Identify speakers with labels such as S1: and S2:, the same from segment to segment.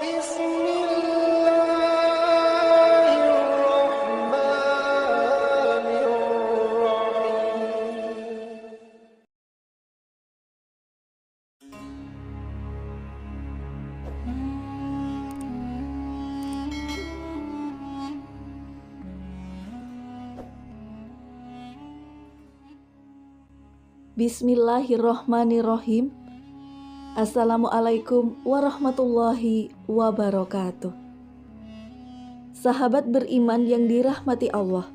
S1: Bismillahirrahmanirrahim.
S2: Bismillahirrahmanirrahim. Assalamualaikum warahmatullahi wabarakatuh. Sahabat beriman yang dirahmati Allah,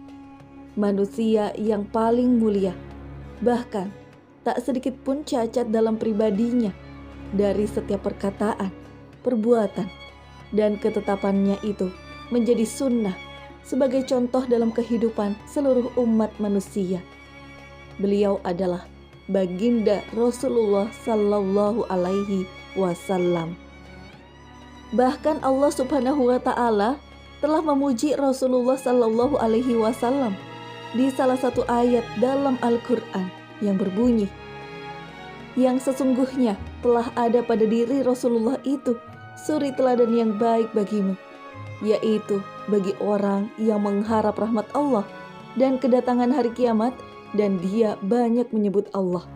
S2: manusia yang paling mulia, bahkan tak sedikit pun cacat dalam pribadinya. Dari setiap perkataan, perbuatan, dan ketetapannya itu menjadi sunnah sebagai contoh dalam kehidupan seluruh umat manusia. Beliau adalah Baginda Rasulullah Sallallahu Alaihi Wasallam. Bahkan Allah Subhanahu Wa Taala telah memuji Rasulullah Sallallahu Alaihi Wasallam di salah satu ayat dalam Al-Quran yang berbunyi, yang sesungguhnya telah ada pada diri Rasulullah itu suri teladan yang baik bagimu, yaitu bagi orang yang mengharap rahmat Allah dan kedatangan hari kiamat, dan dia banyak menyebut Allah.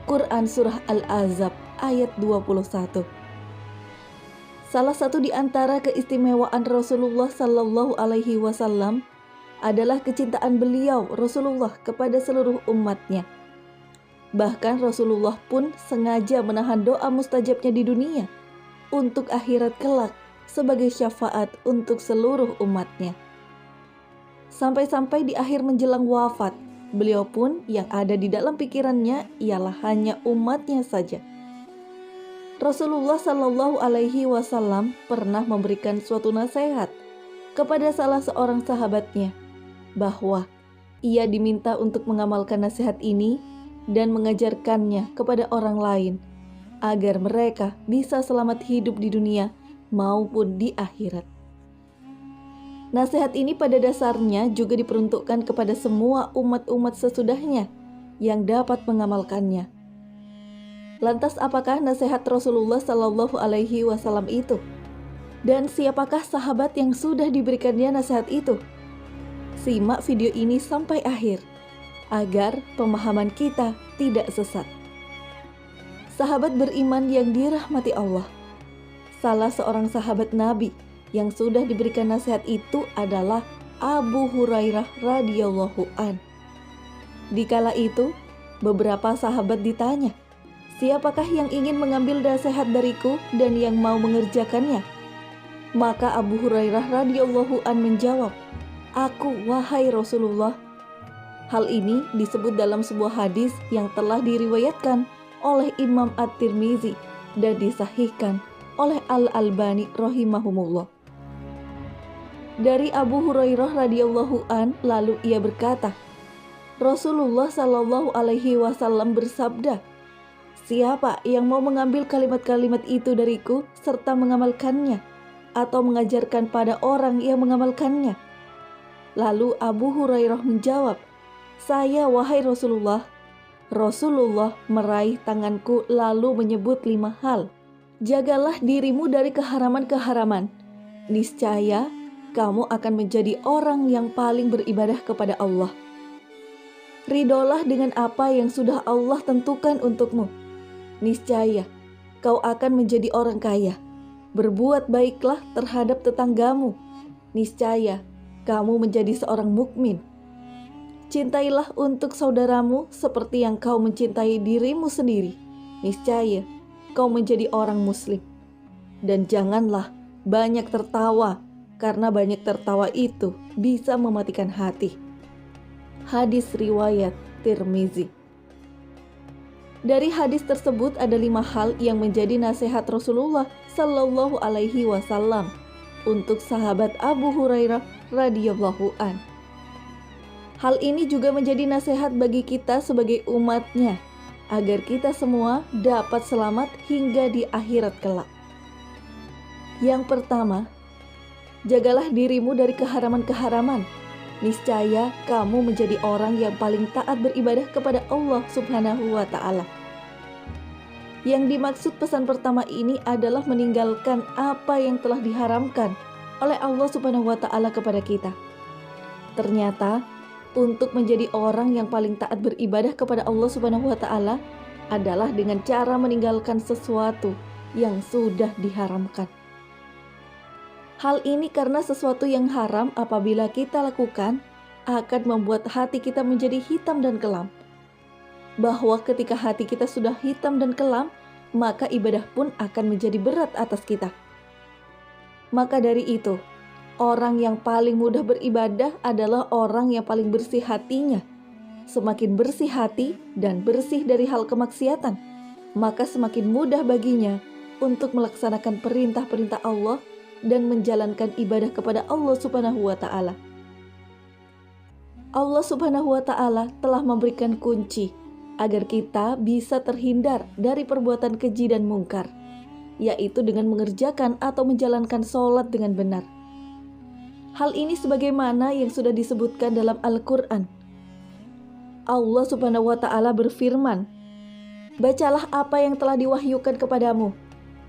S2: Quran Surah Al-Ahzab ayat 21. Salah satu di antara keistimewaan Rasulullah Sallallahu Alaihi Wasallam adalah kecintaan beliau Rasulullah kepada seluruh umatnya. Bahkan Rasulullah pun sengaja menahan doa mustajabnya di dunia untuk akhirat kelak sebagai syafaat untuk seluruh umatnya. Sampai-sampai di akhir menjelang wafat, beliau pun yang ada di dalam pikirannya ialah hanya umatnya saja. Rasulullah Sallallahu Alaihi Wasallam pernah memberikan suatu nasihat kepada salah seorang sahabatnya, bahwa ia diminta untuk mengamalkan nasihat ini dan mengajarkannya kepada orang lain, agar mereka bisa selamat hidup di dunia maupun di akhirat. Nasihat ini pada dasarnya juga diperuntukkan kepada semua umat-umat sesudahnya yang dapat mengamalkannya. Lantas apakah nasihat Rasulullah Sallallahu Alaihi Wasallam itu? Dan siapakah sahabat yang sudah diberikannya nasihat itu? Simak video ini sampai akhir, agar pemahaman kita tidak sesat. Sahabat beriman yang dirahmati Allah, salah seorang sahabat Nabi yang sudah diberikan nasihat itu adalah Abu Hurairah radhiyallahu an. Dikala itu, beberapa sahabat ditanya, "Siapakah yang ingin mengambil nasihat dariku dan yang mau mengerjakannya?" Maka Abu Hurairah radhiyallahu an menjawab, "Aku, wahai Rasulullah." Hal ini disebut dalam sebuah hadis yang telah diriwayatkan oleh Imam At-Tirmizi dan disahihkan oleh Al-Albani rahimahumullah. Dari Abu Hurairah radhiyallahu an, lalu ia berkata, Rasulullah Sallallahu Alaihi Wasallam bersabda, "Siapa yang mau mengambil kalimat-kalimat itu dariku serta mengamalkannya atau mengajarkan pada orang yang mengamalkannya?" Lalu Abu Hurairah menjawab, "Saya, wahai Rasulullah." Rasulullah meraih tanganku lalu menyebut 5 hal. "Jagalah dirimu dari keharaman-keharaman. Niscaya kamu akan menjadi orang yang paling beribadah kepada Allah. Ridolah dengan apa yang sudah Allah tentukan untukmu. Niscaya kau akan menjadi orang kaya. Berbuat baiklah terhadap tetanggamu. Niscaya kamu menjadi seorang mukmin. Cintailah untuk saudaramu seperti yang kau mencintai dirimu sendiri. Niscaya kau menjadi orang muslim. Dan janganlah banyak tertawa, karena banyak tertawa itu bisa mematikan hati." Hadis riwayat Tirmizi. Dari hadis tersebut ada 5 hal yang menjadi nasihat Rasulullah Sallallahu Alaihi Wasallam untuk sahabat Abu Hurairah radhiyallahu an. Hal ini juga menjadi nasihat bagi kita sebagai umatnya, agar kita semua dapat selamat hingga di akhirat kelak. Yang pertama, jagalah dirimu dari keharaman-keharaman. Niscaya kamu menjadi orang yang paling taat beribadah kepada Allah Subhanahu wa Ta'ala. Yang dimaksud pesan pertama ini adalah meninggalkan apa yang telah diharamkan oleh Allah Subhanahu wa Ta'ala kepada kita. Ternyata, untuk menjadi orang yang paling taat beribadah kepada Allah Subhanahu wa Ta'ala adalah dengan cara meninggalkan sesuatu yang sudah diharamkan. Hal ini karena sesuatu yang haram apabila kita lakukan akan membuat hati kita menjadi hitam dan kelam. Bahwa ketika hati kita sudah hitam dan kelam, maka ibadah pun akan menjadi berat atas kita. Maka dari itu, orang yang paling mudah beribadah adalah orang yang paling bersih hatinya. Semakin bersih hati dan bersih dari hal kemaksiatan, maka semakin mudah baginya untuk melaksanakan perintah-perintah Allah dan menjalankan ibadah kepada Allah Subhanahu wa Ta'ala. Allah Subhanahu wa Ta'ala telah memberikan kunci agar kita bisa terhindar dari perbuatan keji dan mungkar, yaitu dengan mengerjakan atau menjalankan sholat dengan benar. Hal ini sebagaimana yang sudah disebutkan dalam Al-Quran. Allah Subhanahu wa Ta'ala berfirman, "Bacalah apa yang telah diwahyukan kepadamu,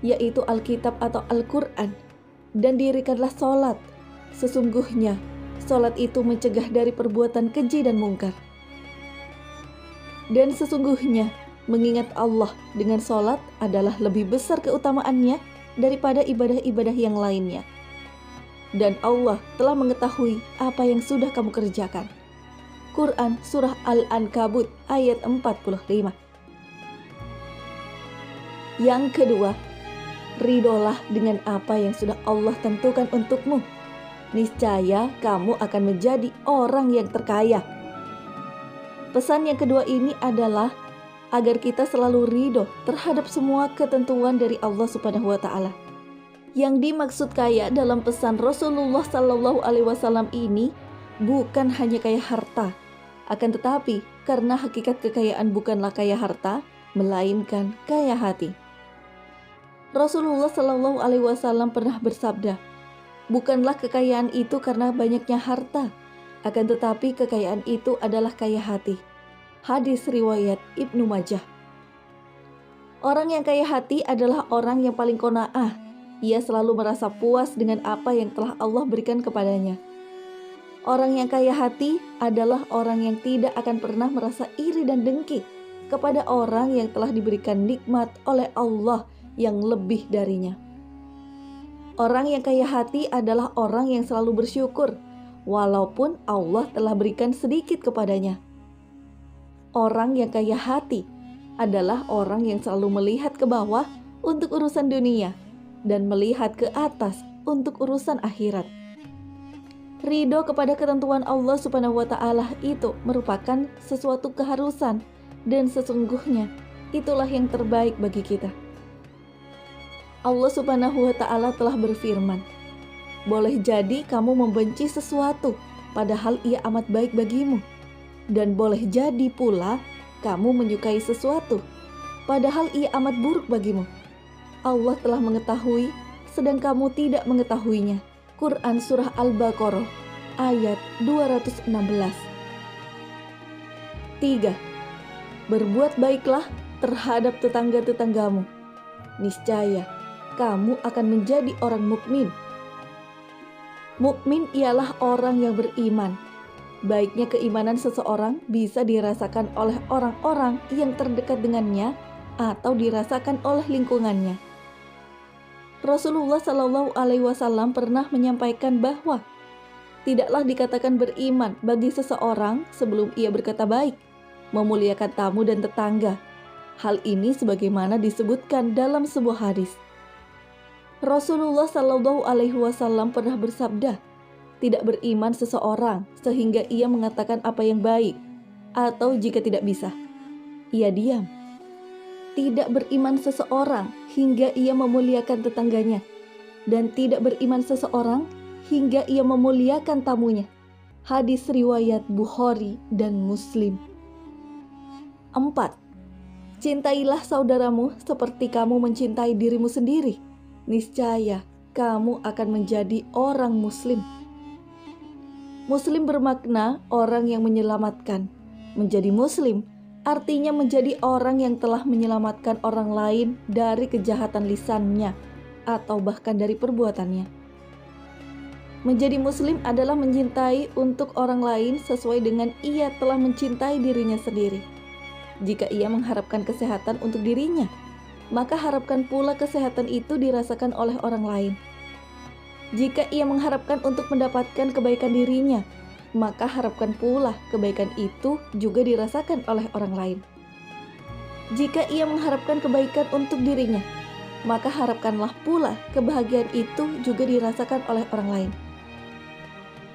S2: yaitu Alkitab atau Al-Quran, dan dirikanlah sholat. Sesungguhnya sholat itu mencegah dari perbuatan keji dan mungkar. Dan sesungguhnya mengingat Allah dengan sholat adalah lebih besar keutamaannya daripada ibadah-ibadah yang lainnya. Dan Allah telah mengetahui apa yang sudah kamu kerjakan." Quran Surah Al-Ankabut ayat 45. Yang kedua, ridolah dengan apa yang sudah Allah tentukan untukmu. Niscaya kamu akan menjadi orang yang terkaya. Pesan yang kedua ini adalah agar kita selalu ridho terhadap semua ketentuan dari Allah Subhanahu wa Ta'ala. Yang dimaksud kaya dalam pesan Rasulullah Sallallahu Alaihi Wasallam ini bukan hanya kaya harta, akan tetapi karena hakikat kekayaan bukanlah kaya harta, melainkan kaya hati. Rasulullah Sallallahu Alaihi Wasallam pernah bersabda, "Bukanlah kekayaan itu karena banyaknya harta, akan tetapi kekayaan itu adalah kaya hati." Hadis riwayat Ibnu Majah. Orang yang kaya hati adalah orang yang paling qanaah. Ia selalu merasa puas dengan apa yang telah Allah berikan kepadanya. Orang yang kaya hati adalah orang yang tidak akan pernah merasa iri dan dengki kepada orang yang telah diberikan nikmat oleh Allah yang lebih darinya. Orang yang kaya hati adalah orang yang selalu bersyukur walaupun Allah telah berikan sedikit kepadanya. Orang yang kaya hati adalah orang yang selalu melihat ke bawah untuk urusan dunia dan melihat ke atas untuk urusan akhirat. Ridho kepada ketentuan Allah Subhanahu wa Ta'ala itu merupakan sesuatu keharusan dan sesungguhnya itulah yang terbaik bagi kita. Allah Subhanahu wa Ta'ala telah berfirman, "Boleh jadi kamu membenci sesuatu padahal ia amat baik bagimu, dan boleh jadi pula kamu menyukai sesuatu padahal ia amat buruk bagimu. Allah telah mengetahui sedang kamu tidak mengetahuinya." Quran Surah Al-Baqarah ayat 216. 3. Berbuat baiklah terhadap tetangga-tetanggamu. Niscaya kamu akan menjadi orang mukmin. Mukmin ialah orang yang beriman. Baiknya keimanan seseorang bisa dirasakan oleh orang-orang yang terdekat dengannya atau dirasakan oleh lingkungannya. Rasulullah Shallallahu Alaihi Wasallam pernah menyampaikan bahwa tidaklah dikatakan beriman bagi seseorang sebelum ia berkata baik, memuliakan tamu dan tetangga. Hal ini sebagaimana disebutkan dalam sebuah hadis. Rasulullah Shallallahu Alaihi Wasallam pernah bersabda, tidak beriman seseorang sehingga ia mengatakan apa yang baik, atau jika tidak bisa, ia diam. Tidak beriman seseorang hingga ia memuliakan tetangganya, dan tidak beriman seseorang hingga ia memuliakan tamunya. Hadis riwayat Bukhari dan Muslim. 4. Cintailah saudaramu seperti kamu mencintai dirimu sendiri. Niscaya kamu akan menjadi orang muslim. Muslim bermakna orang yang menyelamatkan. Menjadi muslim artinya menjadi orang yang telah menyelamatkan orang lain dari kejahatan lisannya atau bahkan dari perbuatannya. Menjadi muslim adalah mencintai untuk orang lain sesuai dengan ia telah mencintai dirinya sendiri. Jika ia mengharapkan kesehatan untuk dirinya, maka harapkan pula kesehatan itu dirasakan oleh orang lain. Jika ia mengharapkan untuk mendapatkan kebaikan dirinya, maka harapkan pula kebaikan itu juga dirasakan oleh orang lain. Jika ia mengharapkan kebaikan untuk dirinya, maka harapkanlah pula kebahagiaan itu juga dirasakan oleh orang lain.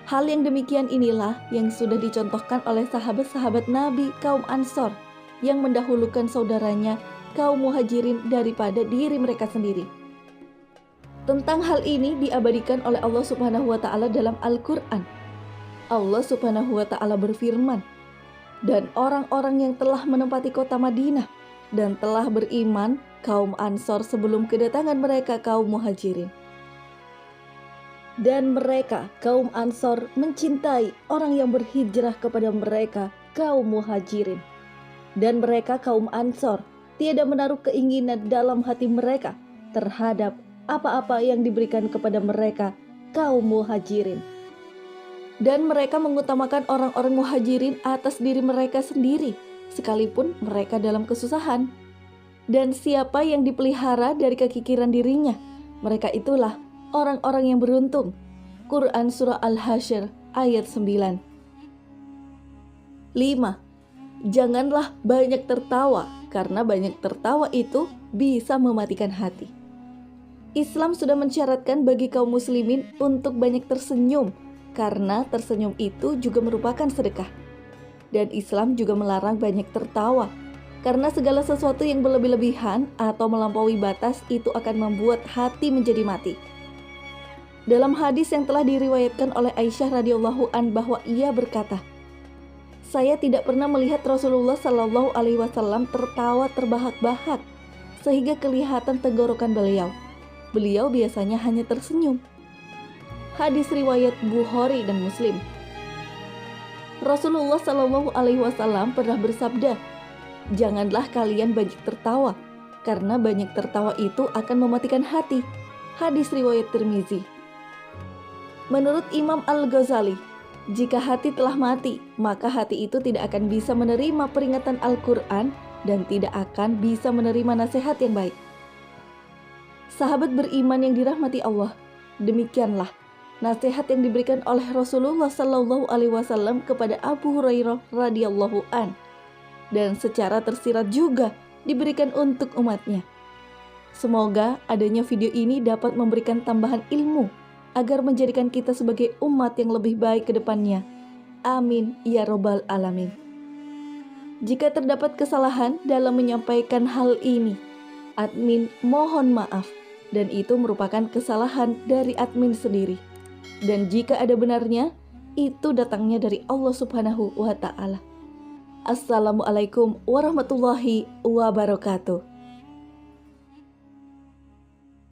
S2: Hal yang demikian inilah yang sudah dicontohkan oleh sahabat-sahabat Nabi kaum Ansor yang mendahulukan saudaranya kaum Muhajirin daripada diri mereka sendiri. Tentang hal ini diabadikan oleh Allah Subhanahu wa Ta'ala dalam Al-Quran. Allah Subhanahu wa Ta'ala berfirman, "Dan orang-orang yang telah menempati kota Madinah dan telah beriman kaum Ansor sebelum kedatangan mereka kaum Muhajirin. Dan mereka kaum Ansor mencintai orang yang berhijrah kepada mereka kaum Muhajirin. Dan mereka kaum Ansor tiada menaruh keinginan dalam hati mereka terhadap apa-apa yang diberikan kepada mereka kaum Muhajirin. Dan mereka mengutamakan orang-orang Muhajirin atas diri mereka sendiri, sekalipun mereka dalam kesusahan. Dan siapa yang dipelihara dari kekikiran dirinya, mereka itulah orang-orang yang beruntung." Quran Surah Al-Hasyr ayat 9. 5. Janganlah banyak tertawa, karena banyak tertawa itu bisa mematikan hati. Islam sudah mensyaratkan bagi kaum muslimin untuk banyak tersenyum, karena tersenyum itu juga merupakan sedekah. Dan Islam juga melarang banyak tertawa, karena segala sesuatu yang berlebih-lebihan atau melampaui batas itu akan membuat hati menjadi mati. Dalam hadis yang telah diriwayatkan oleh Aisyah radhiyallahu an bahwa ia berkata, "Saya tidak pernah melihat Rasulullah Shallallahu alaihi wasallam tertawa terbahak-bahak sehingga kelihatan tenggorokan beliau. Beliau biasanya hanya tersenyum." Hadis riwayat Bukhari dan Muslim. Rasulullah Shallallahu alaihi wasallam pernah bersabda, "Janganlah kalian banyak tertawa, karena banyak tertawa itu akan mematikan hati." Hadis riwayat Tirmizi. Menurut Imam Al-Ghazali, jika hati telah mati, maka hati itu tidak akan bisa menerima peringatan Al-Quran dan tidak akan bisa menerima nasihat yang baik. Sahabat beriman yang dirahmati Allah, demikianlah nasihat yang diberikan oleh Rasulullah Sallallahu Alaihi Wasallam kepada Abu Hurairah radhiyallahu an, dan secara tersirat juga diberikan untuk umatnya. Semoga adanya video ini dapat memberikan tambahan ilmu agar menjadikan kita sebagai umat yang lebih baik ke depannya. Amin ya robbal alamin. Jika terdapat kesalahan dalam menyampaikan hal ini, admin mohon maaf, dan itu merupakan kesalahan dari admin sendiri. Dan jika ada benarnya, itu datangnya dari Allah Subhanahu wa Ta'ala. Assalamualaikum warahmatullahi wabarakatuh.